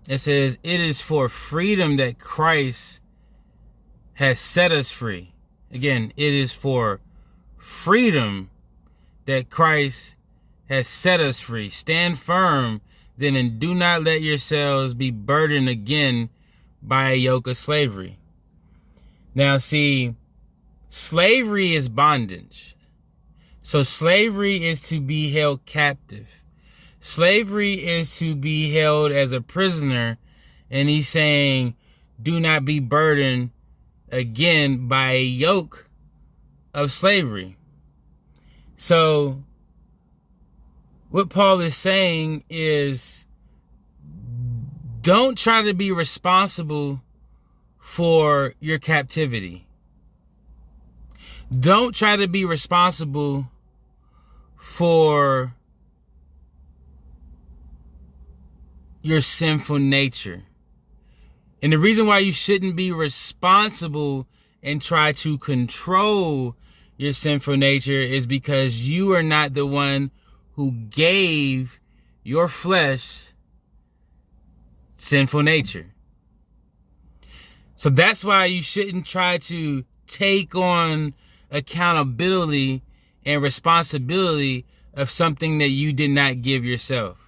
It says, it is for freedom that Christ has set us free. Again, it is for freedom that Christ has set us free. Stand firm then, and do not let yourselves be burdened again by a yoke of slavery. Now, see, slavery is bondage. So slavery is to be held captive. Slavery is to be held as a prisoner. And he's saying, do not be burdened again by a yoke of slavery. So what Paul is saying is, don't try to be responsible for your captivity. Don't try to be responsible for your sinful nature. And the reason why you shouldn't be responsible and try to control your sinful nature is because you are not the one who gave your flesh sinful nature. So that's why you shouldn't try to take on accountability and responsibility of something that you did not give yourself.